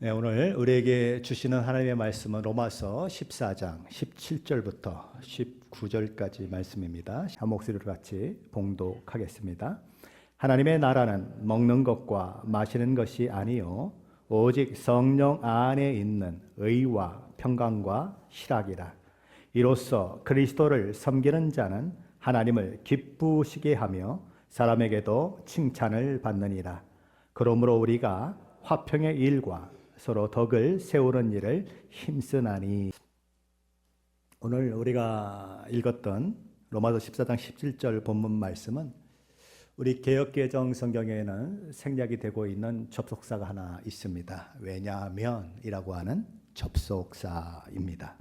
네, 오늘 우리에게 주시는 하나님의 말씀은 로마서 14장 17절부터 19절까지 말씀입니다. 한 목소리로 같이 봉독하겠습니다. 하나님의 나라는 먹는 것과 마시는 것이 아니요 오직 성령 안에 있는 의와 평강과 희락이라. 이로써 그리스도를 섬기는 자는 하나님을 기쁘시게 하며 사람에게도 칭찬을 받느니라. 그러므로 우리가 화평의 일과 서로 덕을 세우는 일을 힘쓰나니. 오늘 우리가 읽었던 로마서 14장 17절 본문 말씀은 우리 개역개정 성경에는 생략이 되고 있는 접속사가 하나 있습니다. 왜냐하면이라고 하는 접속사입니다.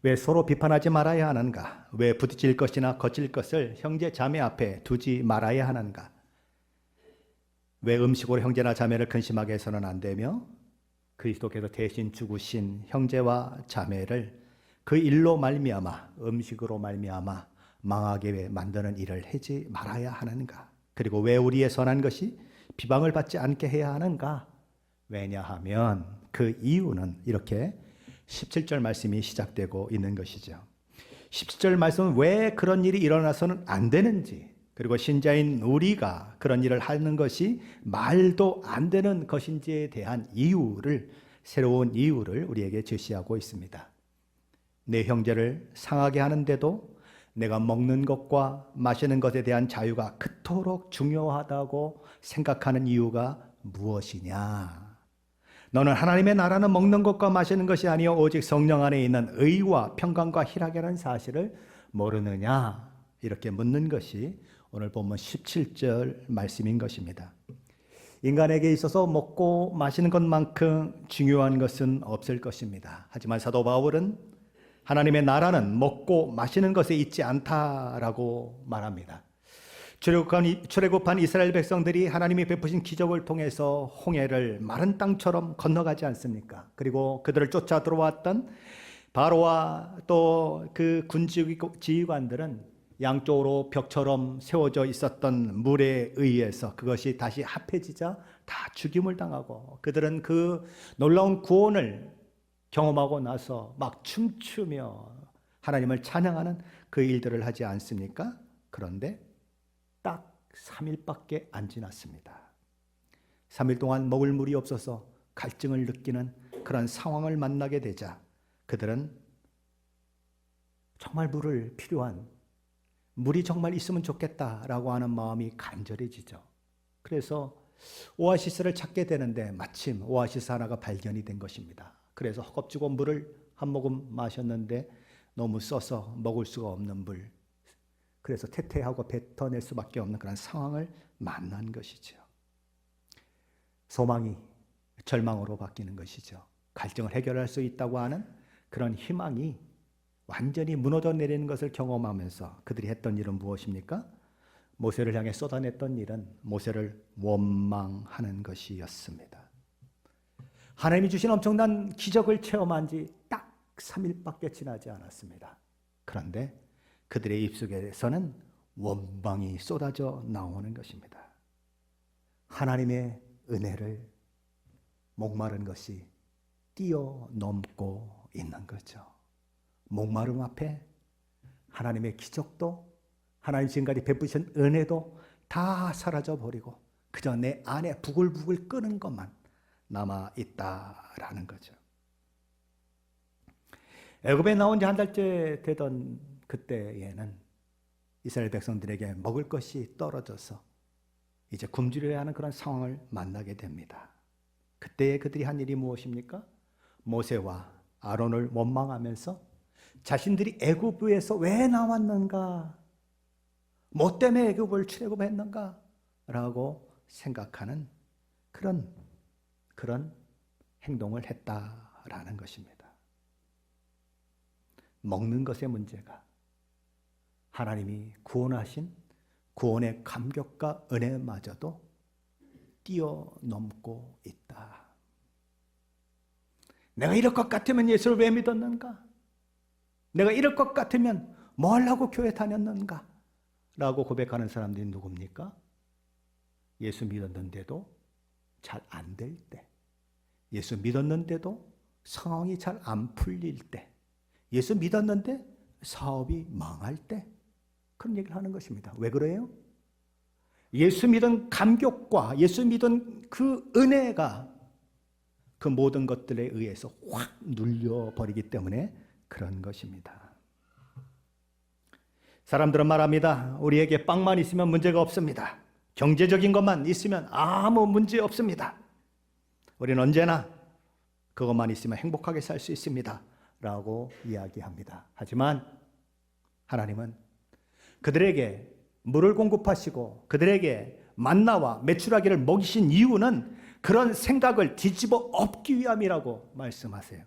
왜 서로 비판하지 말아야 하는가? 왜 부딪힐 것이나 거칠 것을 형제 자매 앞에 두지 말아야 하는가? 왜 음식으로 형제나 자매를 근심하게 해서는 안 되며 그리스도께서 대신 죽으신 형제와 자매를 그 일로 말미암아 음식으로 말미암아 망하게 만드는 일을 하지 말아야 하는가? 그리고 왜 우리의 선한 것이 비방을 받지 않게 해야 하는가? 왜냐하면 그 이유는 이렇게 17절 말씀이 시작되고 있는 것이죠. 17절 말씀은 왜 그런 일이 일어나서는 안 되는지, 그리고 신자인 우리가 그런 일을 하는 것이 말도 안 되는 것인지에 대한 새로운 이유를 우리에게 제시하고 있습니다. 내 형제를 상하게 하는데도 내가 먹는 것과 마시는 것에 대한 자유가 그토록 중요하다고 생각하는 이유가 무엇이냐? 너는 하나님의 나라는 먹는 것과 마시는 것이 아니요 오직 성령 안에 있는 의와 평강과 희락이라는 사실을 모르느냐? 이렇게 묻는 것이 오늘 본문 17절 말씀인 것입니다. 인간에게 있어서 먹고 마시는 것만큼 중요한 것은 없을 것입니다. 하지만 사도 바울은 하나님의 나라는 먹고 마시는 것에 있지 않다라고 말합니다. 출애굽한 이스라엘 백성들이 하나님이 베푸신 기적을 통해서 홍해를 마른 땅처럼 건너가지 않습니까? 그리고 그들을 쫓아 들어왔던 바로와 또 그 군지휘관들은 양쪽으로 벽처럼 세워져 있었던 물에 의해서 그것이 다시 합해지자 다 죽임을 당하고, 그들은 그 놀라운 구원을 경험하고 나서 막 춤추며 하나님을 찬양하는 그 일들을 하지 않습니까? 그런데 딱 3일밖에 안 지났습니다. 3일 동안 먹을 물이 없어서 갈증을 느끼는 그런 상황을 만나게 되자 그들은 정말 물이 정말 있으면 좋겠다라고 하는 마음이 간절해지죠. 그래서 오아시스를 찾게 되는데 마침 오아시스 하나가 발견이 된 것입니다. 그래서 허겁지겁 물을 한 모금 마셨는데 너무 써서 먹을 수가 없는 물, 그래서 태태하고 뱉어낼 수밖에 없는 그런 상황을 만난 것이죠. 소망이 절망으로 바뀌는 것이죠. 갈증을 해결할 수 있다고 하는 그런 희망이 완전히 무너져 내리는 것을 경험하면서 그들이 했던 일은 무엇입니까? 모세를 향해 쏟아냈던 일은 모세를 원망하는 것이었습니다. 하나님이 주신 엄청난 기적을 체험한 지 딱 3일밖에 지나지 않았습니다. 그런데 그들의 입속에서는 원망이 쏟아져 나오는 것입니다. 하나님의 은혜를 목마른 것이 뛰어넘고 있는 거죠. 목마름 앞에 하나님의 기적도, 하나님 지금까지 베푸신 은혜도 다 사라져버리고 그저 내 안에 부글부글 끓는 것만 남아있다라는 거죠. 애굽에 나온 지 한 달째 되던 그때에는 이스라엘 백성들에게 먹을 것이 떨어져서 이제 굶주려야 하는 그런 상황을 만나게 됩니다. 그때에 그들이 한 일이 무엇입니까? 모세와 아론을 원망하면서 자신들이 애굽에서 왜 나왔는가? 뭐 때문에 애굽을 출애굽했는가? 라고 생각하는 그런 행동을 했다라는 것입니다. 먹는 것의 문제가 하나님이 구원하신 구원의 감격과 은혜마저도 뛰어넘고 있다. 내가 이럴 것 같으면 예수를 왜 믿었는가? 내가 이럴 것 같으면 뭐 하려고 교회 다녔는가? 라고 고백하는 사람들이 누굽니까? 예수 믿었는데도 잘 안 될 때, 예수 믿었는데도 상황이 잘 안 풀릴 때, 예수 믿었는데 사업이 망할 때, 그런 얘기를 하는 것입니다. 왜 그래요? 예수 믿은 감격과 예수 믿은 그 은혜가 그 모든 것들에 의해서 확 눌려버리기 때문에 그런 것입니다. 사람들은 말합니다. 우리에게 빵만 있으면 문제가 없습니다. 경제적인 것만 있으면 아무 문제 없습니다. 우리는 언제나 그것만 있으면 행복하게 살 수 있습니다. 라고 이야기합니다. 하지만 하나님은 그들에게 물을 공급하시고 그들에게 만나와 메추라기를 먹이신 이유는 그런 생각을 뒤집어 엎기 위함이라고 말씀하세요.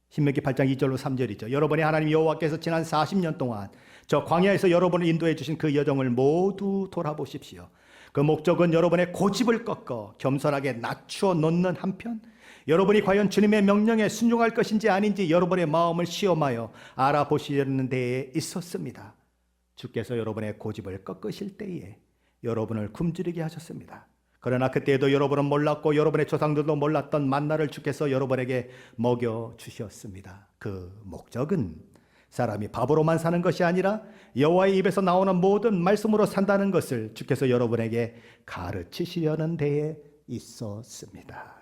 신명기 8장 2절로 3절이죠. 여러분이 하나님 여호와께서 지난 40년 동안 저 광야에서 여러분을 인도해 주신 그 여정을 모두 돌아보십시오. 그 목적은 여러분의 고집을 꺾어 겸손하게 낮추어 놓는 한편, 여러분이 과연 주님의 명령에 순종할 것인지 아닌지 여러분의 마음을 시험하여 알아보시려는 데에 있었습니다. 주께서 여러분의 고집을 꺾으실 때에 여러분을 굶주리게 하셨습니다. 그러나 그때에도 여러분은 몰랐고 여러분의 조상들도 몰랐던 만나를 주께서 여러분에게 먹여주셨습니다. 그 목적은 사람이 밥으로만 사는 것이 아니라 여호와의 입에서 나오는 모든 말씀으로 산다는 것을 주께서 여러분에게 가르치시려는 데에 있었습니다.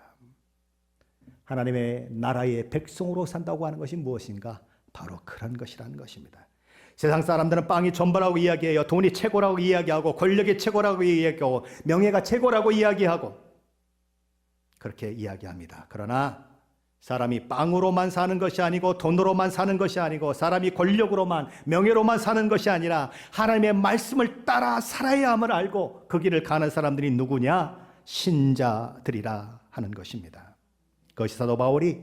하나님의 나라의 백성으로 산다고 하는 것이 무엇인가? 바로 그런 것이라는 것입니다. 세상 사람들은 빵이 전부라고 이야기해요. 돈이 최고라고 이야기하고 권력이 최고라고 이야기하고 명예가 최고라고 이야기하고 그렇게 이야기합니다. 그러나 사람이 빵으로만 사는 것이 아니고 돈으로만 사는 것이 아니고 사람이 권력으로만 명예로만 사는 것이 아니라 하나님의 말씀을 따라 살아야 함을 알고 그 길을 가는 사람들이 누구냐? 신자들이라 하는 것입니다. 그것이 사도 바울이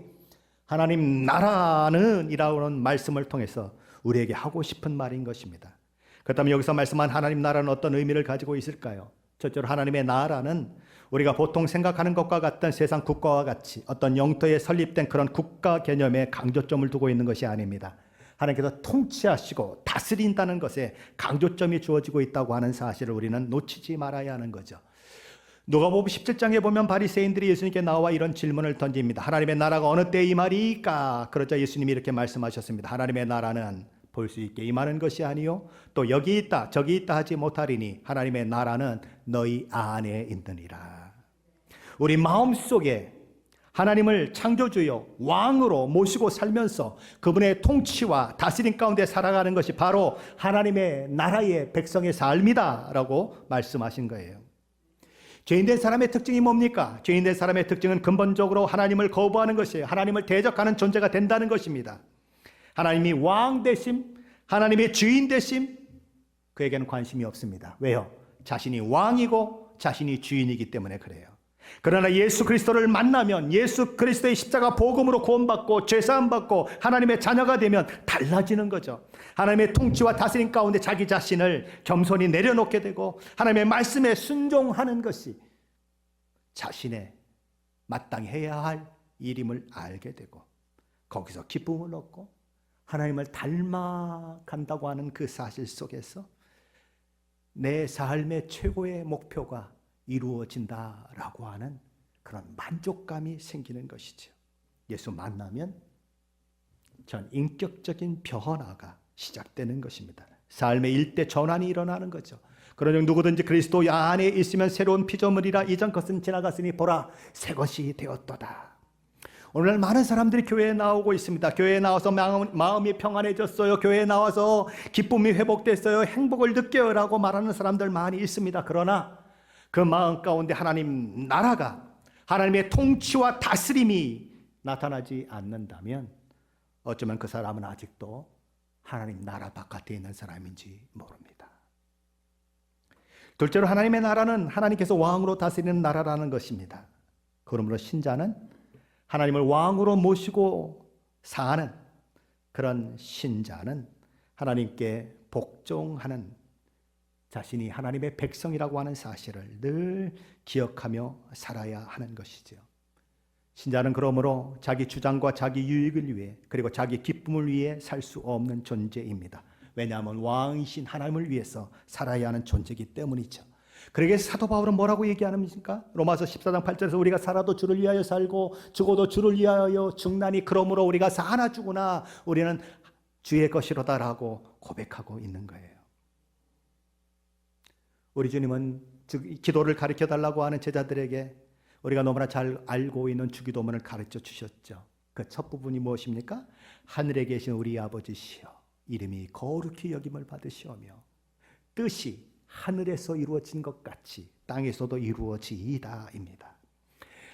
하나님 나라는 이라는 말씀을 통해서 우리에게 하고 싶은 말인 것입니다. 그렇다면 여기서 말씀한 하나님 나라는 어떤 의미를 가지고 있을까요? 첫째로 하나님의 나라는 우리가 보통 생각하는 것과 같은 세상 국가와 같이 어떤 영토에 설립된 그런 국가 개념에 강조점을 두고 있는 것이 아닙니다. 하나님께서 통치하시고 다스린다는 것에 강조점이 주어지고 있다고 하는 사실을 우리는 놓치지 말아야 하는 거죠. 누가복음 17장에 보면 바리새인들이 예수님께 나와 이런 질문을 던집니다. 하나님의 나라가 어느 때에 임하리까? 그러자 예수님이 이렇게 말씀하셨습니다. 하나님의 나라는 볼 수 있게 임하는 것이 아니요 또 여기 있다 저기 있다 하지 못하리니 하나님의 나라는 너희 안에 있느니라. 우리 마음속에 하나님을 창조주요 왕으로 모시고 살면서 그분의 통치와 다스림 가운데 살아가는 것이 바로 하나님의 나라의 백성의 삶이다 라고 말씀하신 거예요. 죄인된 사람의 특징이 뭡니까? 죄인된 사람의 특징은 근본적으로 하나님을 거부하는 것이에요. 하나님을 대적하는 존재가 된다는 것입니다. 하나님이 왕 되심, 하나님의 주인 되심, 그에게는 관심이 없습니다. 왜요? 자신이 왕이고 자신이 주인이기 때문에 그래요. 그러나 예수 그리스도를 만나면 예수 그리스도의 십자가 복음으로 구원받고 죄사함받고 하나님의 자녀가 되면 달라지는 거죠. 하나님의 통치와 다스림 가운데 자기 자신을 겸손히 내려놓게 되고 하나님의 말씀에 순종하는 것이 자신의 마땅히 해야 할 일임을 알게 되고 거기서 기쁨을 얻고 하나님을 닮아간다고 하는 그 사실 속에서 내 삶의 최고의 목표가 이루어진다라고 하는 그런 만족감이 생기는 것이죠. 예수 만나면 전 인격적인 변화가 시작되는 것입니다. 삶의 일대 전환이 일어나는 거죠. 그러니 누구든지 그리스도 안에 있으면 새로운 피조물이라 이전 것은 지나갔으니 보라 새 것이 되었도다. 오늘날 많은 사람들이 교회에 나오고 있습니다. 교회에 나와서 마음이 평안해졌어요. 교회에 나와서 기쁨이 회복됐어요. 행복을 느껴요라고 말하는 사람들 많이 있습니다. 그러나 그 마음 가운데 하나님 나라가 하나님의 통치와 다스림이 나타나지 않는다면 어쩌면 그 사람은 아직도 하나님 나라 바깥에 있는 사람인지 모릅니다. 둘째로 하나님의 나라는 하나님께서 왕으로 다스리는 나라라는 것입니다. 그러므로 신자는 하나님을 왕으로 모시고 사는 그런 신자는 하나님께 복종하는 자신이 하나님의 백성이라고 하는 사실을 늘 기억하며 살아야 하는 것이죠. 신자는 그러므로 자기 주장과 자기 유익을 위해 그리고 자기 기쁨을 위해 살 수 없는 존재입니다. 왜냐하면 왕이신 하나님을 위해서 살아야 하는 존재이기 때문이죠. 그러게 사도 바울은 뭐라고 얘기하는입니까? 로마서 14장 8절에서 우리가 살아도 주를 위하여 살고 죽어도 주를 위하여 죽나니 그러므로 우리가 사나 죽으나 우리는 주의 것이로다라고 고백하고 있는 거예요. 우리 주님은 기도를 가르쳐달라고 하는 제자들에게 우리가 너무나 잘 알고 있는 주기도문을 가르쳐 주셨죠. 그 첫 부분이 무엇입니까? 하늘에 계신 우리 아버지시여 이름이 거룩히 여김을 받으시오며 뜻이 하늘에서 이루어진 것 같이 땅에서도 이루어지이다입니다.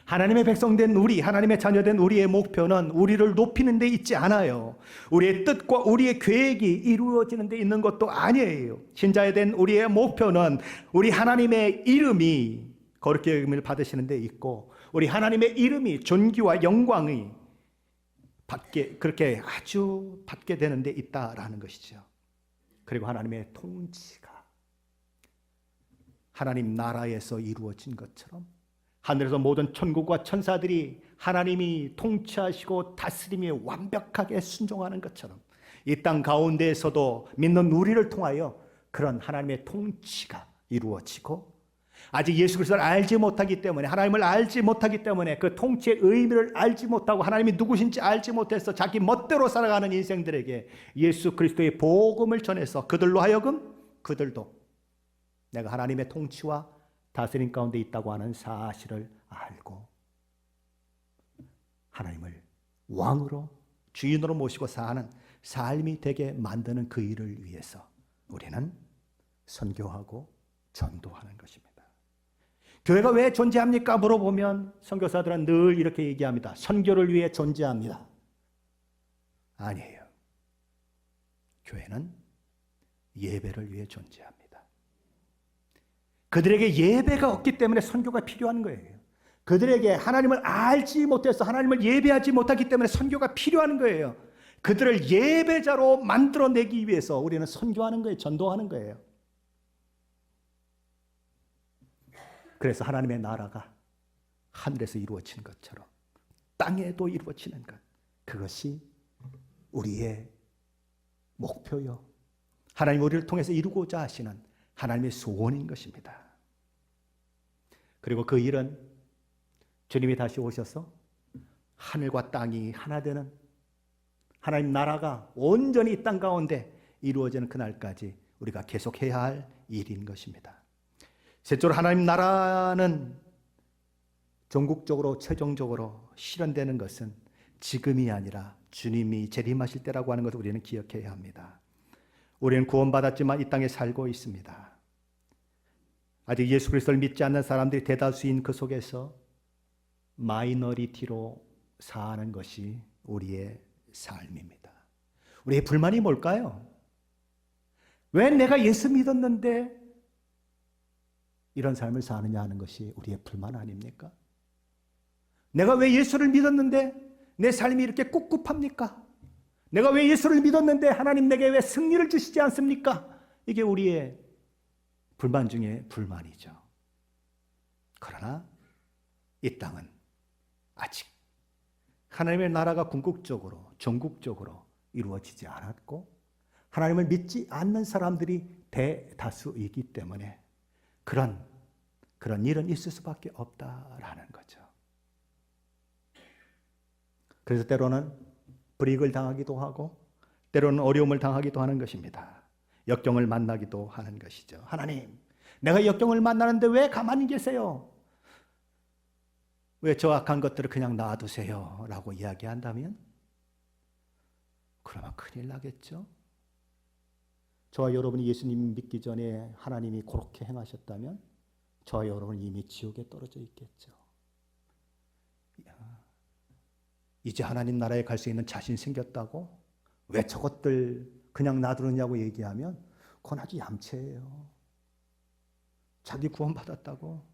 하나님의 백성된 우리, 하나님의 자녀된 우리의 목표는 우리를 높이는 데 있지 않아요. 우리의 뜻과 우리의 계획이 이루어지는 데 있는 것도 아니에요. 신자에 된 우리의 목표는 우리 하나님의 이름이 거룩히 여김을 받으시는 데 있고 우리 하나님의 이름이 존귀와 영광이 그렇게 아주 받게 되는 데 있다라는 것이죠. 그리고 하나님의 통치가 하나님 나라에서 이루어진 것처럼 하늘에서 모든 천국과 천사들이 하나님이 통치하시고 다스림에 완벽하게 순종하는 것처럼 이 땅 가운데에서도 믿는 우리를 통하여 그런 하나님의 통치가 이루어지고 아직 예수 그리스도를 알지 못하기 때문에 하나님을 알지 못하기 때문에 그 통치의 의미를 알지 못하고 하나님이 누구신지 알지 못해서 자기 멋대로 살아가는 인생들에게 예수 그리스도의 복음을 전해서 그들로 하여금 그들도 내가 하나님의 통치와 다스림 가운데 있다고 하는 사실을 알고 하나님을 왕으로 주인으로 모시고 사는 삶이 되게 만드는 그 일을 위해서 우리는 선교하고 전도하는 것입니다. 교회가 왜 존재합니까? 물어보면 선교사들은 늘 이렇게 얘기합니다. 선교를 위해 존재합니다. 아니에요. 교회는 예배를 위해 존재합니다. 그들에게 예배가 없기 때문에 선교가 필요한 거예요. 그들에게 하나님을 알지 못해서 하나님을 예배하지 못하기 때문에 선교가 필요한 거예요. 그들을 예배자로 만들어내기 위해서 우리는 선교하는 거예요. 전도하는 거예요. 그래서 하나님의 나라가 하늘에서 이루어지는 것처럼 땅에도 이루어지는 것, 그것이 우리의 목표요. 하나님 우리를 통해서 이루고자 하시는 하나님의 소원인 것입니다. 그리고 그 일은 주님이 다시 오셔서 하늘과 땅이 하나 되는 하나님 나라가 온전히 이 땅 가운데 이루어지는 그날까지 우리가 계속해야 할 일인 것입니다. 셋째로 하나님 나라는 전국적으로 최종적으로 실현되는 것은 지금이 아니라 주님이 재림하실 때라고 하는 것을 우리는 기억해야 합니다. 우리는 구원받았지만 이 땅에 살고 있습니다. 아직 예수 그리스도를 믿지 않는 사람들이 대다수인 그 속에서 마이너리티로 사는 것이 우리의 삶입니다. 우리의 불만이 뭘까요? 왜 내가 예수 믿었는데 이런 삶을 사느냐 하는 것이 우리의 불만 아닙니까? 내가 왜 예수를 믿었는데 내 삶이 이렇게 꿉꿉합니까? 내가 왜 예수를 믿었는데 하나님 내게 왜 승리를 주시지 않습니까? 이게 우리의 불만 중에 불만이죠. 그러나 이 땅은 아직 하나님의 나라가 궁극적으로 전국적으로 이루어지지 않았고 하나님을 믿지 않는 사람들이 대다수이기 때문에 그런 일은 있을 수밖에 없다라는 거죠. 그래서 때로는 불이익을 당하기도 하고 때로는 어려움을 당하기도 하는 것입니다. 역경을 만나기도 하는 것이죠. 하나님, 내가 역경을 만나는데 왜 가만히 계세요? 왜 저 악한 것들을 그냥 놔두세요? 라고 이야기한다면 그러면 큰일 나겠죠. 저와 여러분이 예수님 믿기 전에 하나님이 그렇게 행하셨다면 저와 여러분은 이미 지옥에 떨어져 있겠죠. 이제 하나님 나라에 갈 수 있는 자신 생겼다고 왜 저것들 그냥 놔두느냐고 얘기하면 그건 아주 얌체예요. 자기 구원받았다고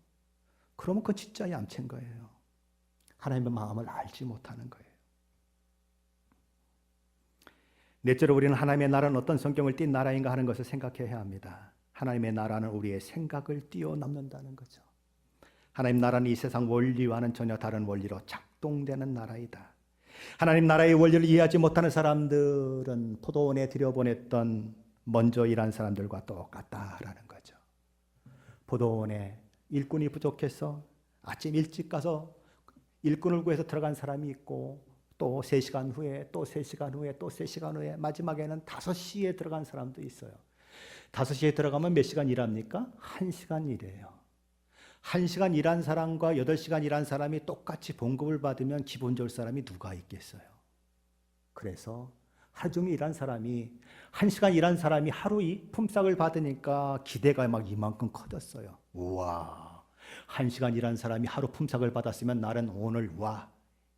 그러면 그건 진짜 얌체인 거예요. 하나님의 마음을 알지 못하는 거예요. 넷째로 우리는 하나님의 나라는 어떤 성경을 띈 나라인가 하는 것을 생각해야 합니다. 하나님의 나라는 우리의 생각을 뛰어넘는다는 거죠. 하나님 나라는 이 세상 원리와는 전혀 다른 원리로 작동되는 나라이다. 하나님 나라의 원리를 이해하지 못하는 사람들은 포도원에 들여보냈던 먼저 일한 사람들과 똑같다라는 거죠. 포도원에 일꾼이 부족해서 아침 일찍 가서 일꾼을 구해서 들어간 사람이 있고, 또 3시간 후에, 또 3시간 후에, 또 3시간 후에, 마지막에는 5시에 들어간 사람도 있어요. 5시에 들어가면 몇 시간 일합니까? 1시간 일해요. 1시간 일한 사람과 8시간 일한 사람이 똑같이 봉급을 받으면 기분 좋을 사람이 누가 있겠어요? 그래서 하루 종일 일한 사람이, 1시간 일한 사람이 하루 이 품삯을 받으니까 기대가 막 이만큼 커졌어요. 우와, 1시간 일한 사람이 하루 품삯을 받았으면 나는 오늘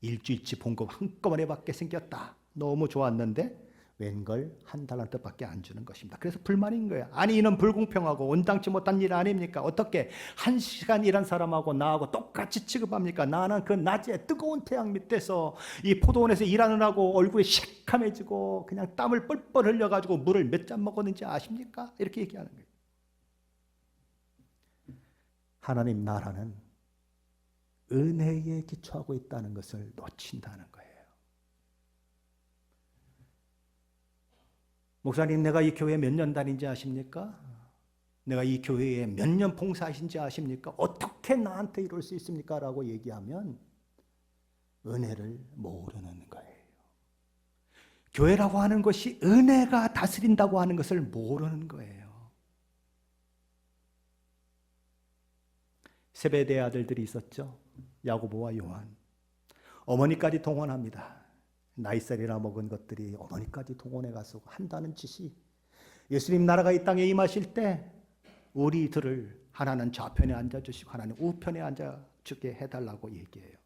일주일치 봉급 한꺼번에 받게 생겼다. 너무 좋았는데 웬걸 1달란트밖에 안 주는 것입니다. 그래서 불만인 거야. 아니, 이는 불공평하고 온당치 못한 일 아닙니까? 어떻게 1시간 일한 사람하고 나하고 똑같이 취급합니까? 나는 그 낮에 뜨거운 태양 밑에서 이 포도원에서 일하느라고 얼굴이 시커매지고 그냥 땀을 뻘뻘 흘려가지고 물을 몇 잔 먹었는지 아십니까? 이렇게 얘기하는 거예요. 하나님 나라는 은혜에 기초하고 있다는 것을 놓친다는 거예요. 목사님, 내가 이 교회에 몇 년 다닌지 아십니까? 내가 이 교회에 몇 년 봉사하신지 아십니까? 어떻게 나한테 이럴 수 있습니까? 라고 얘기하면 은혜를 모르는 거예요. 교회라고 하는 것이 은혜가 다스린다고 하는 것을 모르는 거예요. 세베대의 아들들이 있었죠. 야고보와 요한. 어머니까지 동원합니다. 나이살이나 먹은 것들이 어머니까지 동원해 가서 한다는 짓이, 예수님 나라가 이 땅에 임하실 때 우리들을 하나는 좌편에 앉아주시고 하나는 우편에 앉아주게 해달라고 얘기해요.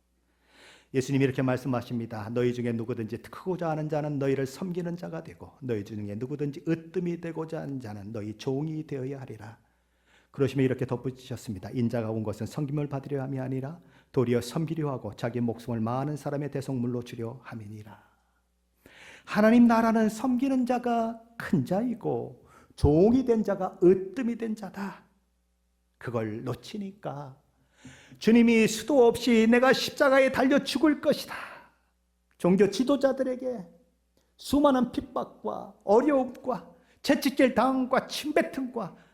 예수님이 이렇게 말씀하십니다. 너희 중에 누구든지 크고자 하는 자는 너희를 섬기는 자가 되고, 너희 중에 누구든지 으뜸이 되고자 하는 자는 너희 종이 되어야 하리라. 그러시면 이렇게 덧붙이셨습니다. 인자가 온 것은 섬김을 받으려 함이 아니라 도리어 섬기려 하고 자기 목숨을 많은 사람의 대속물로 주려 함이니라. 하나님 나라는 섬기는 자가 큰 자이고 종이 된 자가 으뜸이 된 자다. 그걸 놓치니까 주님이 수도 없이 내가 십자가에 달려 죽을 것이다. 종교 지도자들에게 수많은 핍박과 어려움과 채찍질 당함과 침뱉음과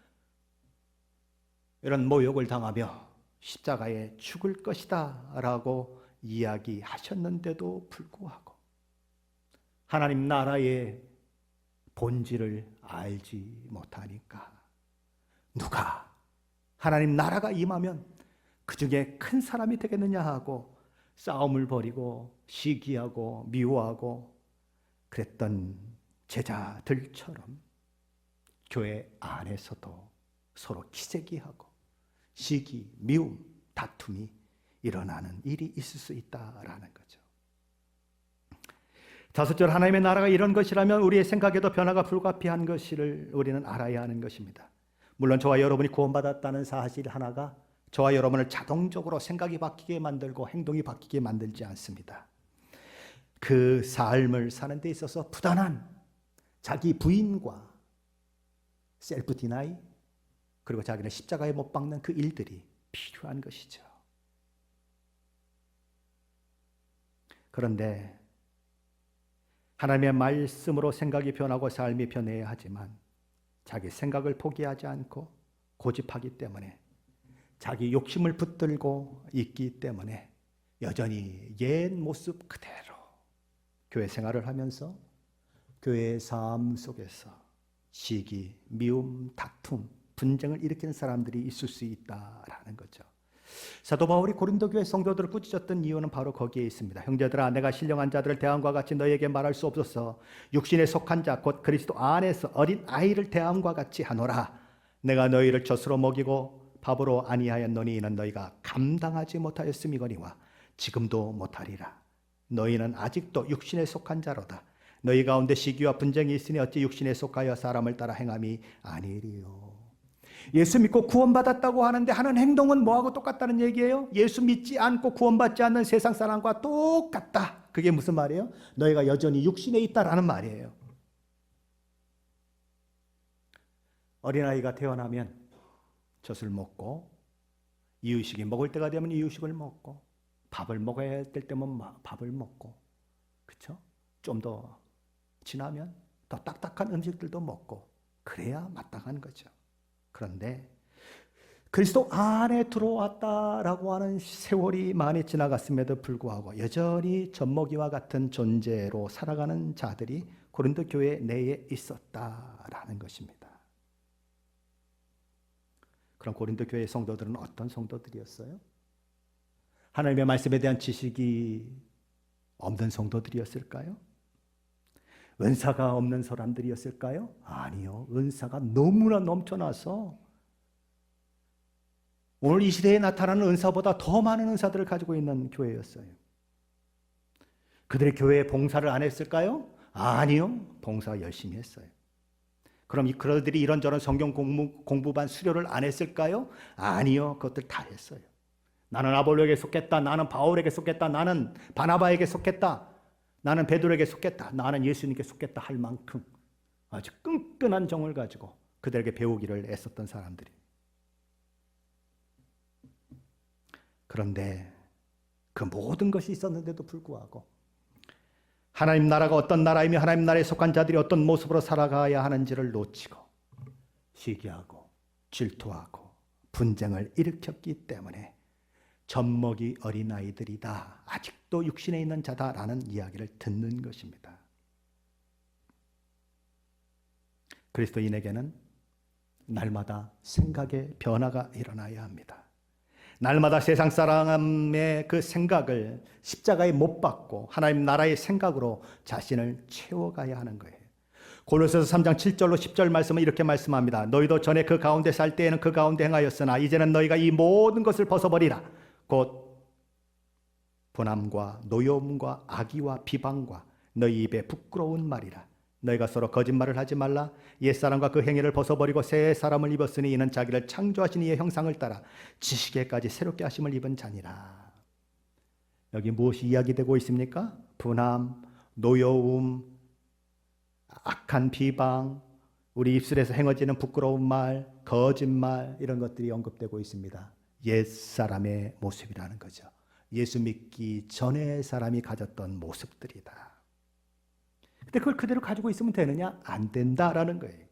이런 모욕을 당하며 십자가에 죽을 것이다 라고 이야기하셨는데도 불구하고 하나님 나라의 본질을 알지 못하니까 누가 하나님 나라가 임하면 그 중에 큰 사람이 되겠느냐 하고 싸움을 벌이고 시기하고 미워하고 그랬던 제자들처럼 교회 안에서도 서로 기재기하고 시기, 미움, 다툼이 일어나는 일이 있을 수 있다라는 거죠. 5절, 하나님의 나라가 이런 것이라면 우리의 생각에도 변화가 불가피한 것을 우리는 알아야 하는 것입니다. 물론 저와 여러분이 구원받았다는 사실 하나가 저와 여러분을 자동적으로 생각이 바뀌게 만들고 행동이 바뀌게 만들지 않습니다. 그 삶을 사는 데 있어서 부단한 자기 부인과 셀프 디나이, 그리고 자기는 십자가에 못 박는 그 일들이 필요한 것이죠. 그런데 하나님의 말씀으로 생각이 변하고 삶이 변해야 하지만 자기 생각을 포기하지 않고 고집하기 때문에 자기 욕심을 붙들고 있기 때문에 여전히 옛 모습 그대로 교회 생활을 하면서 교회의 삶 속에서 시기, 미움, 다툼, 분쟁을 일으키는 사람들이 있을 수 있다라는 거죠. 사도 바울이 고린도 교회 성도들을 꾸짖었던 이유는 바로 거기에 있습니다. 형제들아, 내가 신령한 자들을 대함과 같이 너희에게 말할 수 없어서 육신에 속한 자 곧 그리스도 안에서 어린 아이를 대함과 같이 하노라. 내가 너희를 젖으로 먹이고 밥으로 아니하였노니 이는 너희가 감당하지 못하였음이거니와 지금도 못하리라. 너희는 아직도 육신에 속한 자로다. 너희 가운데 시기와 분쟁이 있으니 어찌 육신에 속하여 사람을 따라 행함이 아니리요. 예수 믿고 구원받았다고 하는데 하는 행동은 뭐하고 똑같다는 얘기예요? 예수 믿지 않고 구원받지 않는 세상 사람과 똑같다. 그게 무슨 말이에요? 너희가 여전히 육신에 있다라는 말이에요. 어린아이가 태어나면 젖을 먹고 이유식이 먹을 때가 되면 이유식을 먹고 밥을 먹어야 될 때면 밥을 먹고, 그렇죠? 좀 더 지나면 더 딱딱한 음식들도 먹고 그래야 마땅한 거죠. 그런데 그리스도 안에 들어왔다라고 하는 세월이 많이 지나갔음에도 불구하고 여전히 젖먹이와 같은 존재로 살아가는 자들이 고린도 교회 내에 있었다라는 것입니다. 그럼 고린도 교회 성도들은 어떤 성도들이었어요? 하나님의 말씀에 대한 지식이 없는 성도들이었을까요? 은사가 없는 사람들이었을까요? 아니요. 은사가 너무나 넘쳐나서 오늘 이 시대에 나타나는 은사보다 더 많은 은사들을 가지고 있는 교회였어요. 그들의 교회에 봉사를 안 했을까요? 아니요. 봉사 열심히 했어요. 그럼 그들이 이런저런 성경 공부반 수료를 안 했을까요? 아니요. 그것들 다 했어요. 나는 아볼로에게 속했다. 나는 바울에게 속했다. 나는 바나바에게 속했다. 나는 베드로에게 속했다. 나는 예수님께 속했다 할 만큼 아주 끈끈한 정을 가지고 그들에게 배우기를 애썼던 사람들이. 그런데 그 모든 것이 있었는데도 불구하고 하나님 나라가 어떤 나라이며 하나님 나라에 속한 자들이 어떤 모습으로 살아가야 하는지를 놓치고 시기하고 질투하고 분쟁을 일으켰기 때문에 젖먹이 어린아이들이다. 아직도 육신에 있는 자다라는 이야기를 듣는 것입니다. 그리스도인에게는 날마다 생각의 변화가 일어나야 합니다. 날마다 세상 사람의 그 생각을 십자가에 못 박고 하나님 나라의 생각으로 자신을 채워가야 하는 거예요. 골로새서 3장 7절로 10절 말씀은 이렇게 말씀합니다. 너희도 전에 그 가운데 살 때에는 그 가운데 행하였으나 이제는 너희가 이 모든 것을 벗어버리라. 곧 분함과 노여움과 악의와 비방과 너희 입에 부끄러운 말이라. 너희가 서로 거짓말을 하지 말라. 옛사람과 그 행위를 벗어버리고 새 사람을 입었으니 이는 자기를 창조하신 이의 형상을 따라 지식에까지 새롭게 하심을 입은 자니라. 여기 무엇이 이야기되고 있습니까? 분함, 노여움, 악한 비방, 우리 입술에서 행해지는 부끄러운 말, 거짓말 이런 것들이 언급되고 있습니다. 옛사람의 모습이라는 거죠. 예수 믿기 전에 사람이 가졌던 모습들이다. 근데 그걸 그대로 가지고 있으면 되느냐? 안 된다라는 거예요.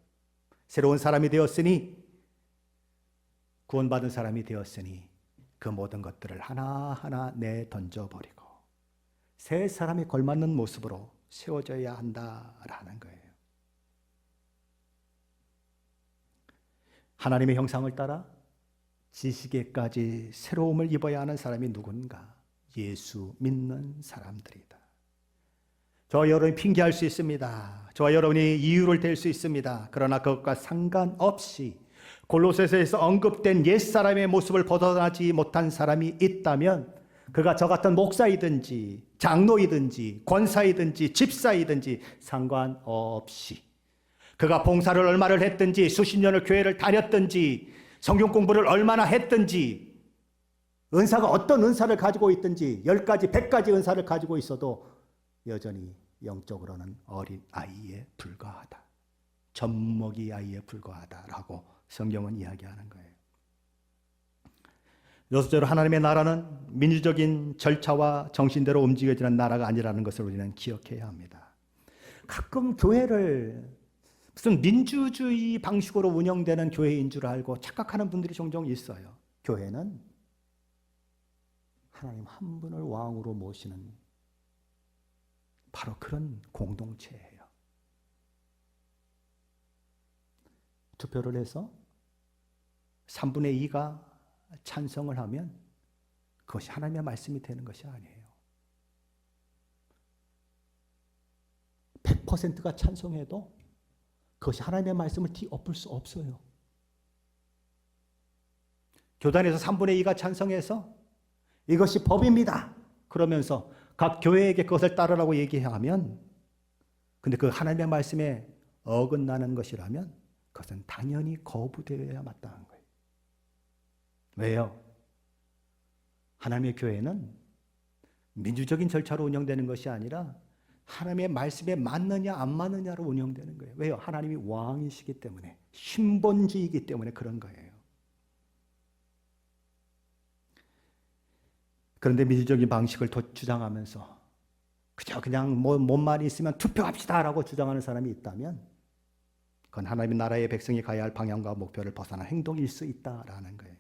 새로운 사람이 되었으니, 구원받은 사람이 되었으니 그 모든 것들을 하나하나 내던져버리고 새 사람이 걸맞는 모습으로 세워져야 한다라는 거예요. 하나님의 형상을 따라 지식에까지 새로움을 입어야 하는 사람이 누군가? 예수 믿는 사람들이다. 저와 여러분이 핑계할 수 있습니다. 저와 여러분이 이유를 댈 수 있습니다. 그러나 그것과 상관없이 골로새서에서 언급된 옛사람의 모습을 벗어나지 못한 사람이 있다면 그가 저 같은 목사이든지 장로이든지 권사이든지 집사이든지 상관없이 그가 봉사를 얼마를 했든지 수십 년을 교회를 다녔든지 성경 공부를 얼마나 했든지 은사가 어떤 은사를 가지고 있든지 10가지 100가지 은사를 가지고 있어도 여전히 영적으로는 어린 아이에 불과하다. 젖먹이 아이에 불과하다라고 성경은 이야기하는 거예요. 여섯째로 하나님의 나라는 민주적인 절차와 정신대로 움직여지는 나라가 아니라는 것을 우리는 기억해야 합니다. 가끔 교회를 무슨 민주주의 방식으로 운영되는 교회인 줄 알고 착각하는 분들이 종종 있어요. 교회는 하나님 한 분을 왕으로 모시는 바로 그런 공동체예요. 투표를 해서 3분의 2가 찬성을 하면 그것이 하나님의 말씀이 되는 것이 아니에요. 100%가 찬성해도 그것이 하나님의 말씀을 뒤엎을 수 없어요. 교단에서 3분의 2가 찬성해서 이것이 법입니다. 그러면서 각 교회에게 그것을 따르라고 얘기하면 근데 그 하나님의 말씀에 어긋나는 것이라면 그것은 당연히 거부되어야 마땅한 거예요. 왜요? 하나님의 교회는 민주적인 절차로 운영되는 것이 아니라 하나님의 말씀에 맞느냐 안 맞느냐로 운영되는 거예요. 왜요? 하나님이 왕이시기 때문에 신본주의이기 때문에 그런 거예요. 그런데 민주적인 방식을 주장하면서 그냥 몸만 있으면 투표합시다라고 주장하는 사람이 있다면 그건 하나님의 나라의 백성이 가야 할 방향과 목표를 벗어난 행동일 수 있다라는 거예요.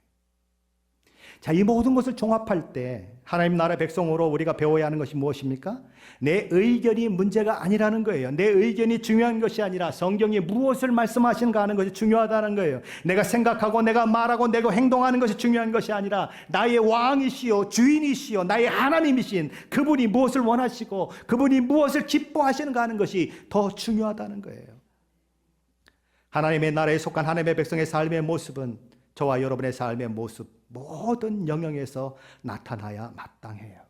자, 이 모든 것을 종합할 때 하나님 나라 백성으로 우리가 배워야 하는 것이 무엇입니까? 내 의견이 문제가 아니라는 거예요. 내 의견이 중요한 것이 아니라 성경이 무엇을 말씀하시는가 하는 것이 중요하다는 거예요. 내가 생각하고 내가 말하고 내가 행동하는 것이 중요한 것이 아니라 나의 왕이시요 주인이시요 나의 하나님이신 그분이 무엇을 원하시고 그분이 무엇을 기뻐하시는가 하는 것이 더 중요하다는 거예요. 하나님의 나라에 속한 하나님의 백성의 삶의 모습은 저와 여러분의 삶의 모습 모든 영역에서 나타나야 마땅해요.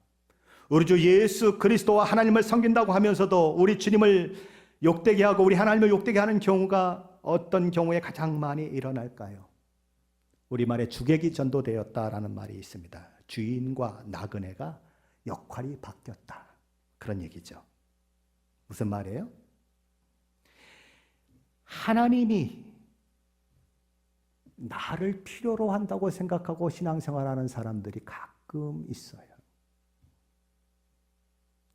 우리 주 예수 그리스도와 하나님을 섬긴다고 하면서도 우리 주님을 욕되게 하고 우리 하나님을 욕되게 하는 경우가 어떤 경우에 가장 많이 일어날까요? 우리말에 주객이 전도되었다라는 말이 있습니다. 주인과 나그네가 역할이 바뀌었다. 그런 얘기죠. 무슨 말이에요? 하나님이 나를 필요로 한다고 생각하고 신앙생활하는 사람들이 가끔 있어요.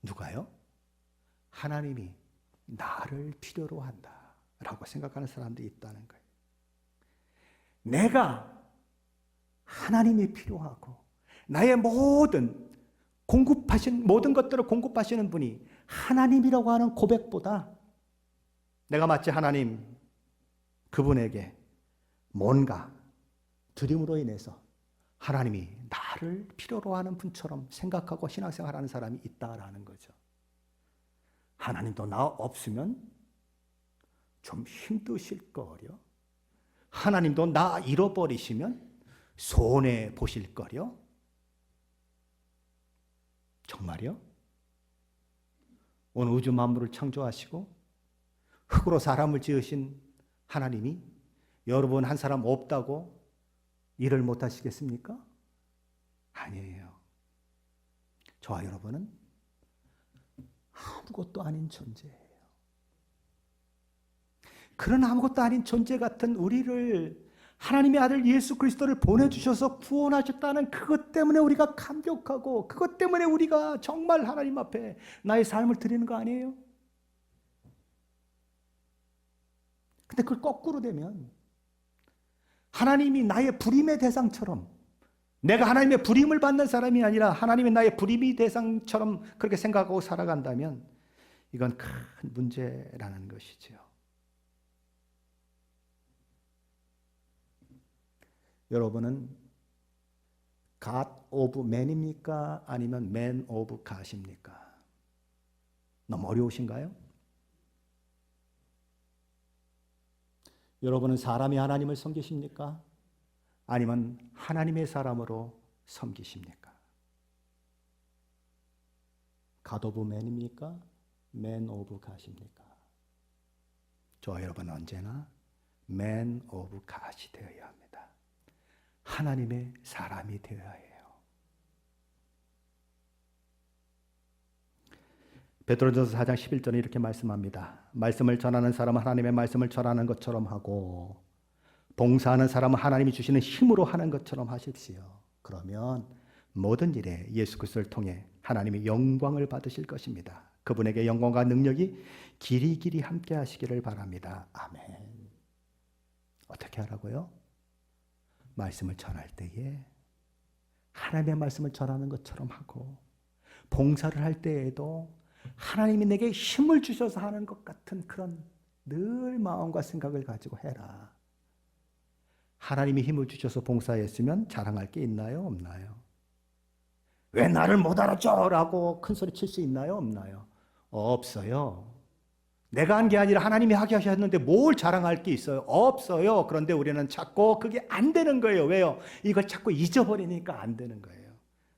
누가요? 하나님이 나를 필요로 한다라고 생각하는 사람들이 있다는 거예요. 내가 하나님이 필요하고 나의 모든 것들을 공급하시는 분이 하나님이라고 하는 고백보다 내가 마치 하나님 그분에게 뭔가 드림으로 인해서 하나님이 나를 필요로 하는 분처럼 생각하고 신앙생활하는 사람이 있다라는 거죠. 하나님도 나 없으면 좀 힘드실 거려. 하나님도 나 잃어버리시면 손해 보실 거려. 정말요? 온 우주 만물을 창조하시고 흙으로 사람을 지으신 하나님이 여러분 한 사람 없다고 일을 못 하시겠습니까? 아니에요. 저와 여러분은 아무것도 아닌 존재예요. 그런 아무것도 아닌 존재 같은 우리를 하나님의 아들 예수 그리스도를 보내주셔서 구원하셨다는 그것 때문에 우리가 감격하고 그것 때문에 우리가 정말 하나님 앞에 나의 삶을 드리는 거 아니에요? 근데 그걸 거꾸로 되면 하나님이 나의 부림의 대상처럼 내가 하나님의 부림을 받는 사람이 아니라 하나님이 나의 부림의 대상처럼 그렇게 생각하고 살아간다면 이건 큰 문제라는 것이죠. 여러분은 God of Man입니까? 아니면 Man of God입니까? 너무 어려우신가요? 여러분은 사람이 하나님을 섬기십니까? 아니면 하나님의 사람으로 섬기십니까? God of Man입니까? Man of God입니까? 저와 여러분은 언제나 Man of God이 되어야 합니다. 하나님의 사람이 되어야 해요. 베드로전서 4장 11절에 이렇게 말씀합니다. 말씀을 전하는 사람은 하나님의 말씀을 전하는 것처럼 하고 봉사하는 사람은 하나님이 주시는 힘으로 하는 것처럼 하십시오. 그러면 모든 일에 예수 그리스도를 통해 하나님의 영광을 받으실 것입니다. 그분에게 영광과 능력이 길이길이 함께 하시기를 바랍니다. 아멘. 어떻게 하라고요? 말씀을 전할 때에 하나님의 말씀을 전하는 것처럼 하고 봉사를 할 때에도 하나님이 내게 힘을 주셔서 하는 것 같은 그런 늘 마음과 생각을 가지고 해라. 하나님이 힘을 주셔서 봉사했으면 자랑할 게 있나요? 없나요? 왜 나를 못 알아줘? 라고 큰 소리 칠 수 있나요? 없나요? 없어요. 내가 한 게 아니라 하나님이 하게 하셨는데 뭘 자랑할 게 있어요? 없어요. 그런데 우리는 자꾸 그게 안 되는 거예요. 왜요? 이걸 자꾸 잊어버리니까 안 되는 거예요.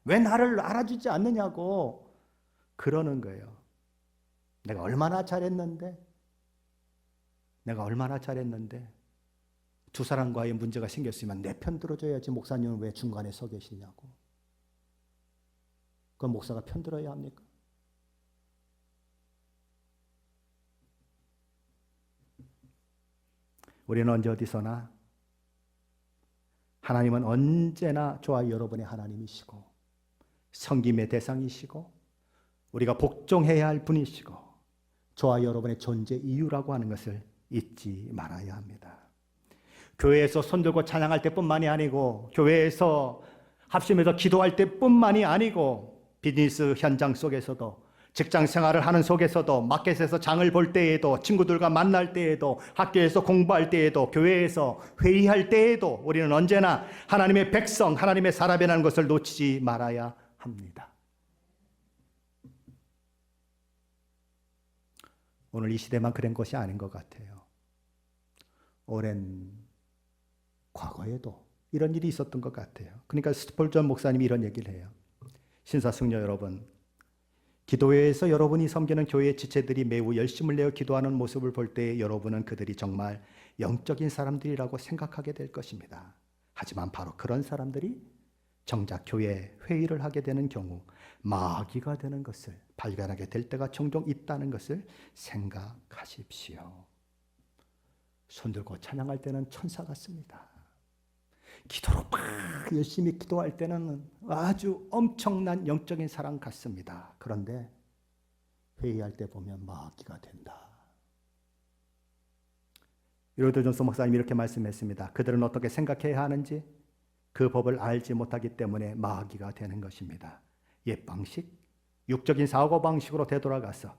왜 나를 알아주지 않느냐고 그러는 거예요. 내가 얼마나 잘했는데 두 사람과의 문제가 생겼으면 내 편 들어줘야지 목사님은 왜 중간에 서 계시냐고. 그건 목사가 편 들어야 합니까? 우리는 언제 어디서나 하나님은 언제나 저와 여러분의 하나님이시고 섬김의 대상이시고 우리가 복종해야 할 분이시고 저와 여러분의 존재 이유라고 하는 것을 잊지 말아야 합니다. 교회에서 손들고 찬양할 때뿐만이 아니고 교회에서 합심해서 기도할 때뿐만이 아니고 비즈니스 현장 속에서도, 직장 생활을 하는 속에서도, 마켓에서 장을 볼 때에도, 친구들과 만날 때에도, 학교에서 공부할 때에도, 교회에서 회의할 때에도 우리는 언제나 하나님의 백성, 하나님의 사람이라는 것을 놓치지 말아야 합니다. 오늘 이 시대만 그런 것이 아닌 것 같아요. 오랜 과거에도 이런 일이 있었던 것 같아요. 그러니까 스폴전 목사님이 이런 얘기를 해요. 신사숙녀 여러분, 기도회에서 여러분이 섬기는 교회 지체들이 매우 열심을 내어 기도하는 모습을 볼 때 여러분은 그들이 정말 영적인 사람들이라고 생각하게 될 것입니다. 하지만 바로 그런 사람들이 정작 교회 회의를 하게 되는 경우 마귀가 되는 것을 발견하게 될 때가 종종 있다는 것을 생각하십시오. 손들고 찬양할 때는 천사 같습니다. 기도로 막 열심히 기도할 때는 아주 엄청난 영적인 사람 같습니다. 그런데 회의할 때 보면 마귀가 된다. 로이드 존스 목사님이 이렇게 말씀했습니다. 그들은 어떻게 생각해야 하는지 그 법을 알지 못하기 때문에 마귀가 되는 것입니다. 옛 방식, 육적인 사고방식으로 되돌아가서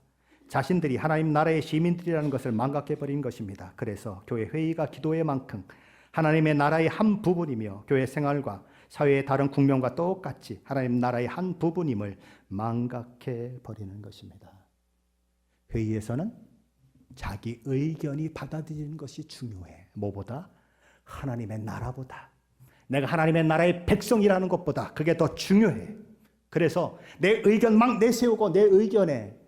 자신들이 하나님 나라의 시민들이라는 것을 망각해버린 것입니다. 그래서 교회 회의가 기도의 만큼 하나님의 나라의 한 부분이며 교회 생활과 사회의 다른 국면과 똑같이 하나님 나라의 한 부분임을 망각해버리는 것입니다. 회의에서는 자기 의견이 받아들이는 것이 중요해. 뭐보다? 하나님의 나라보다. 내가 하나님의 나라의 백성이라는 것보다 그게 더 중요해. 그래서 내 의견 막 내세우고 내 의견에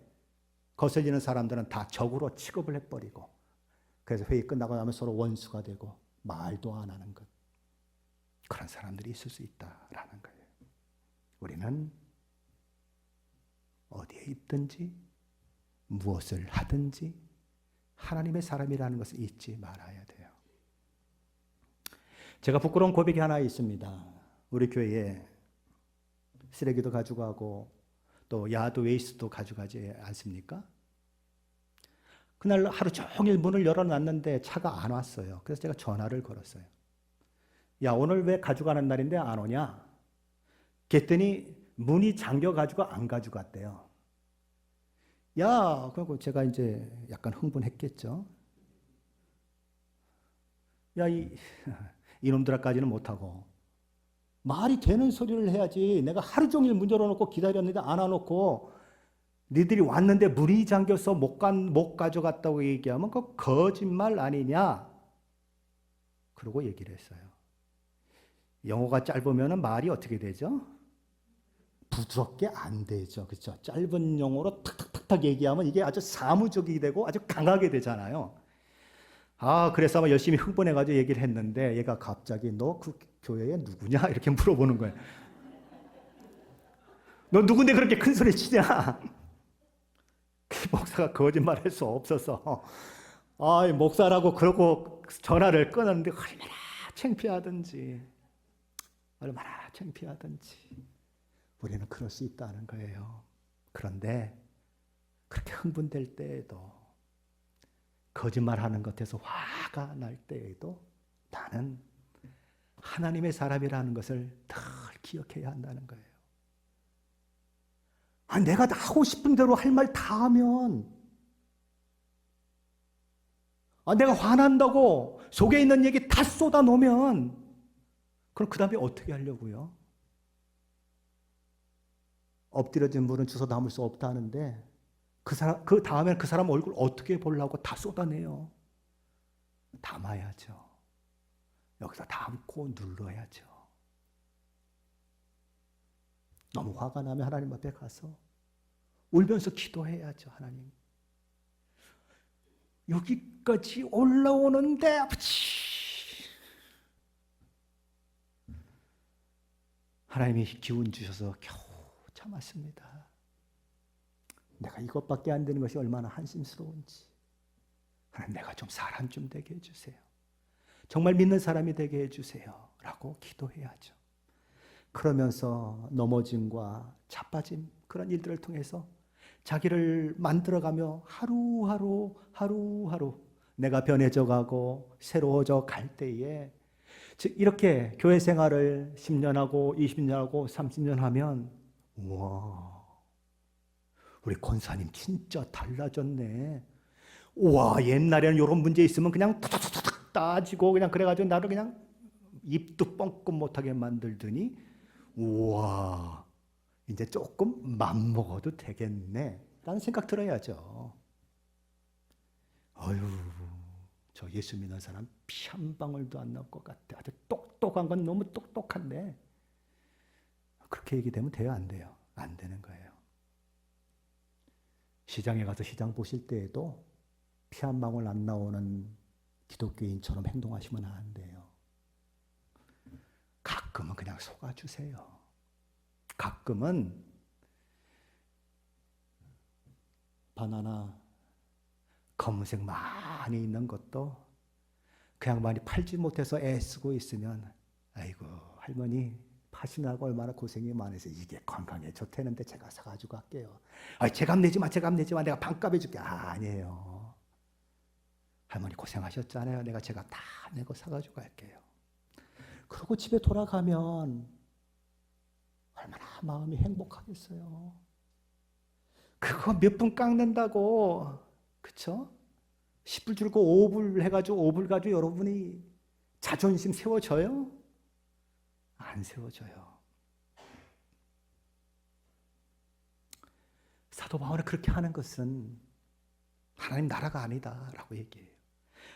거슬리는 사람들은 다 적으로 취급을 해버리고, 그래서 회의 끝나고 나면 서로 원수가 되고 말도 안 하는 것. 그런 사람들이 있을 수 있다라는 거예요. 우리는 어디에 있든지 무엇을 하든지 하나님의 사람이라는 것을 잊지 말아야 돼요. 제가 부끄러운 고백이 하나 있습니다. 우리 교회에 쓰레기도 가져가고 또 야드 웨이스트도 가져가지 않습니까? 그날 하루 종일 문을 열어놨는데 차가 안 왔어요. 그래서 제가 전화를 걸었어요. 야, 오늘 왜 가져가는 날인데 안 오냐? 그랬더니 문이 잠겨가지고 안 가져갔대요. 야, 그리고 제가 이제 약간 흥분했겠죠. 야, 이놈들까지는 못하고 말이 되는 소리를 해야지. 내가 하루 종일 문 열어놓고 기다렸는데 안 와놓고 니들이 왔는데 문이 잠겨서 못 가져갔다고 얘기하면 그거 거짓말 아니냐? 그러고 얘기를 했어요. 영어가 짧으면 말이 어떻게 되죠? 부드럽게 안 되죠. 그렇죠? 짧은 영어로 탁탁탁탁 얘기하면 이게 아주 사무적이 되고 아주 강하게 되잖아요. 그래서 아마 열심히 흥분해가지고 얘기를 했는데 얘가 갑자기 너 그 교회에 누구냐? 이렇게 물어보는 거예요. 너 누군데 그렇게 큰 소리 치냐? 그 목사가 거짓말 할 수 없어서 목사라고 그러고 전화를 끊었는데 얼마나 창피하든지 우리는 그럴 수 있다는 거예요. 그런데 그렇게 흥분될 때에도 거짓말하는 것에서 화가 날 때에도 나는 하나님의 사람이라는 것을 늘 기억해야 한다는 거예요. 내가 하고 싶은 대로 할 말 다 하면, 내가 화난다고 속에 있는 얘기 다 쏟아놓으면 그럼 그 다음에 어떻게 하려고요? 엎드려진 물은 주워 담을 수 없다는데 그 다음에 그 사람 얼굴 어떻게 보려고 다 쏟아내요. 담아야죠. 여기서 담고 눌러야죠. 너무 화가 나면 하나님 앞에 가서 울면서 기도해야죠. 하나님, 여기까지 올라오는데 하나님이 기운 주셔서 겨우 참았습니다. 내가 이것밖에 안 되는 것이 얼마나 한심스러운지. 하나님, 내가 좀 사람 좀 되게 해주세요. 정말 믿는 사람이 되게 해주세요. 라고 기도해야죠. 그러면서 넘어짐과 자빠짐, 그런 일들을 통해서 자기를 만들어가며 하루하루 내가 변해져 가고 새로워져 갈 때에 즉 이렇게 교회 생활을 10년 하고 20년 하고 30년 하면 우와, 우리 권사님 진짜 달라졌네. 우와, 옛날에는 이런 문제 있으면 그냥 타닥타닥 따지고 그냥 그래가지고 나를 그냥 입도 뻥끗 못하게 만들더니 우와, 이제 조금 맘먹어도 되겠네 라는 생각 들어야죠. 어휴, 저 예수 믿는 사람 피 한 방울도 안 나올 것 같아. 아주 똑똑한 건 너무 똑똑한데 그렇게 얘기되면 돼요, 안 돼요? 안 되는 거예요. 시장에 가서 시장 보실 때에도 피 한 방울 안 나오는 기독교인처럼 행동하시면 안 돼요. 가끔은 그냥 속아주세요. 가끔은 바나나 검은색 많이 있는 것도 그 양반이 팔지 못해서 애쓰고 있으면 아이고 할머니 파시느라고 얼마나 고생이 많으서 이게 건강에 좋다는데 제가 사가지고 갈게요. 제값 내지 마, 제값 내지 마, 내가 반값 해줄게. 아니에요. 할머니 고생하셨잖아요. 내가 제가 다 내고 사가지고 갈게요. 그러고 집에 돌아가면 얼마나 마음이 행복하겠어요. 그거 몇 분 깎는다고, 그쵸? 10불 줄고 5불 해가지고 5불 가지고 여러분이 자존심 세워져요? 안 세워져요. 사도 바울은 그렇게 하는 것은 하나님 나라가 아니다라고 얘기해요.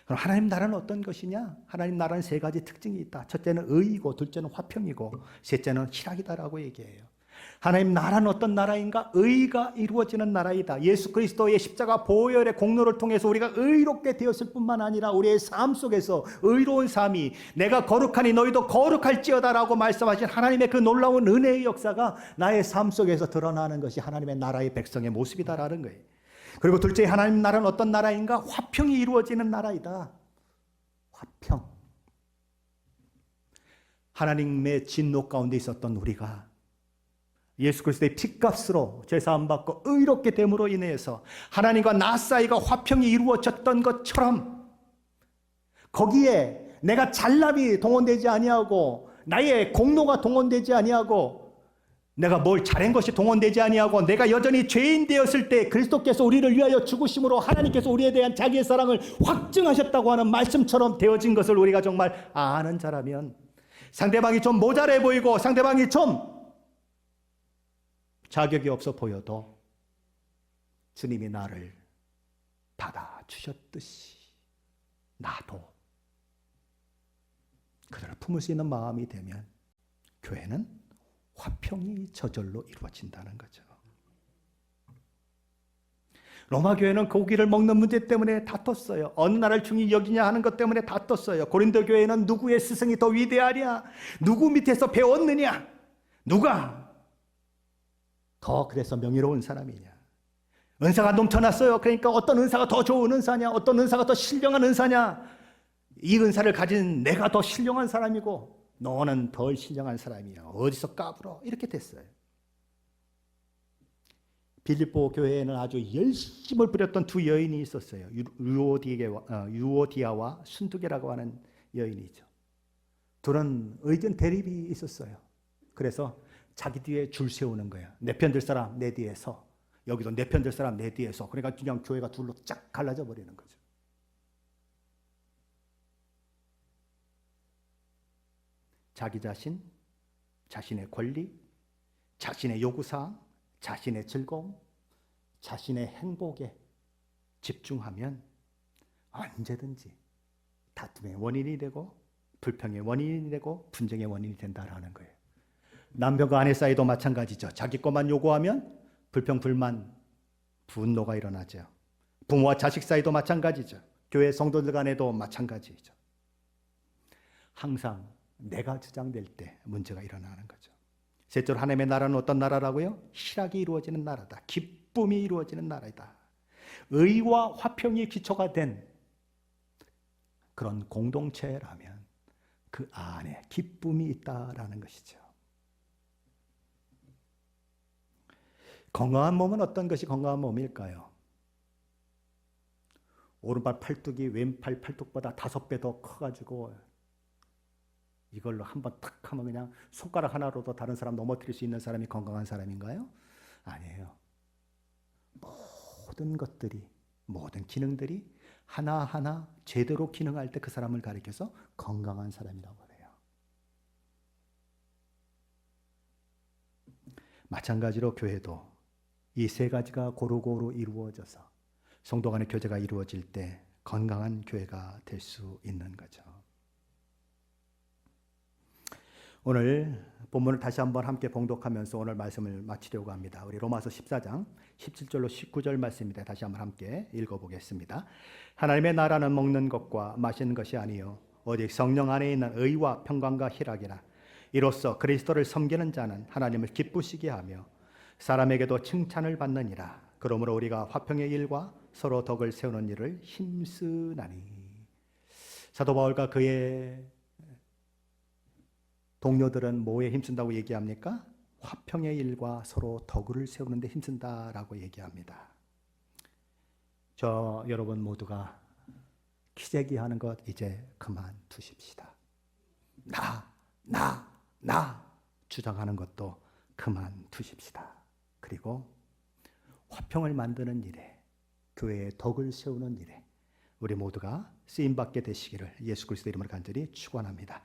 그럼 하나님 나라는 어떤 것이냐? 하나님 나라는 세 가지 특징이 있다. 첫째는 의이고, 둘째는 화평이고, 셋째는 희락이다라고 얘기해요. 하나님 나라는 어떤 나라인가? 의가 이루어지는 나라이다. 예수 그리스도의 십자가 보혈의 공로를 통해서 우리가 의롭게 되었을 뿐만 아니라 우리의 삶 속에서 의로운 삶이 내가 거룩하니 너희도 거룩할지어다라고 말씀하신 하나님의 그 놀라운 은혜의 역사가 나의 삶 속에서 드러나는 것이 하나님의 나라의 백성의 모습이다라는 거예요. 그리고 둘째, 하나님 나라는 어떤 나라인가? 화평이 이루어지는 나라이다. 화평. 하나님의 진노 가운데 있었던 우리가 예수 그리스도의 피값으로 죄사함 받고 의롭게 됨으로 인해서 하나님과 나 사이가 화평이 이루어졌던 것처럼 거기에 내가 잘남이 동원되지 아니하고 나의 공로가 동원되지 아니하고 내가 뭘 잘한 것이 동원되지 아니하고 내가 여전히 죄인 되었을 때 그리스도께서 우리를 위하여 죽으심으로 하나님께서 우리에 대한 자기의 사랑을 확증하셨다고 하는 말씀처럼 되어진 것을 우리가 정말 아는 자라면 상대방이 좀 모자래 보이고 상대방이 좀 자격이 없어 보여도 주님이 나를 받아주셨듯이 나도 그들을 품을 수 있는 마음이 되면 교회는 화평이 저절로 이루어진다는 거죠. 로마 교회는 고기를 먹는 문제 때문에 다퉜어요. 어느 나라를 중히 여기냐 하는 것 때문에 다퉜어요. 고린도 교회는 누구의 스승이 더 위대하냐? 누구 밑에서 배웠느냐? 누가 더 그래서 명예로운 사람이냐? 은사가 넘쳐났어요. 그러니까 어떤 은사가 더 좋은 은사냐? 어떤 은사가 더 신령한 은사냐? 이 은사를 가진 내가 더 신령한 사람이고 너는 덜 신령한 사람이야. 어디서 까불어? 이렇게 됐어요. 빌립보 교회에는 아주 열심을 부렸던 두 여인이 있었어요. 유오디아와 순두계라고 하는 여인이죠. 둘은 의견 대립이 있었어요. 그래서 자기 뒤에 줄 세우는 거예요. 내 편 들 사람 내 뒤에 서. 여기도 내 편 들 사람 내 뒤에 서. 그러니까 그냥 교회가 둘로 쫙 갈라져 버리는 거죠. 자기 자신, 자신의 권리, 자신의 요구사항, 자신의 즐거움, 자신의 행복에 집중하면 언제든지 다툼의 원인이 되고 불평의 원인이 되고 분쟁의 원인이 된다라는 거예요. 남편과 아내 사이도 마찬가지죠. 자기 것만 요구하면 불평, 불만, 분노가 일어나죠. 부모와 자식 사이도 마찬가지죠. 교회 성도들 간에도 마찬가지죠. 항상 내가 주장될 때 문제가 일어나는 거죠. 셋째로 하나님의 나라는 어떤 나라라고요? 희락이 이루어지는 나라다. 기쁨이 이루어지는 나라이다. 의와 화평이 기초가 된 그런 공동체라면 그 안에 기쁨이 있다라는 것이죠. 건강한 몸은 어떤 것이 건강한 몸일까요? 오른발 팔뚝이 왼팔 팔뚝보다 5배 더 커가지고 이걸로 한번 탁 하면 그냥 손가락 하나로도 다른 사람 넘어뜨릴 수 있는 사람이 건강한 사람인가요? 아니에요. 모든 것들이, 모든 기능들이 하나하나 제대로 기능할 때 그 사람을 가리켜서 건강한 사람이라고 해요. 마찬가지로 교회도 이 세 가지가 고루고루 이루어져서 성도 간의 교제가 이루어질 때 건강한 교회가 될 수 있는 거죠. 오늘 본문을 다시 한번 함께 봉독하면서 오늘 말씀을 마치려고 합니다. 우리 로마서 14장 17절로 19절 말씀입니다. 다시 한번 함께 읽어보겠습니다. 하나님의 나라는 먹는 것과 마시는 것이 아니요 오직 성령 안에 있는 의와 평강과 희락이라. 이로써 그리스도를 섬기는 자는 하나님을 기쁘시게 하며 사람에게도 칭찬을 받느니라. 그러므로 우리가 화평의 일과 서로 덕을 세우는 일을 힘쓰나니. 사도 바울과 그의 동료들은 뭐에 힘쓴다고 얘기합니까? 화평의 일과 서로 덕을 세우는 데 힘쓴다라고 얘기합니다. 저 여러분 모두가 기재기하는 것 이제 그만두십시다. 나 주장하는 것도 그만두십시다. 그리고 화평을 만드는 일에, 교회의 덕을 세우는 일에 우리 모두가 쓰임받게 되시기를 예수 그리스도의 이름으로 간절히 축원합니다.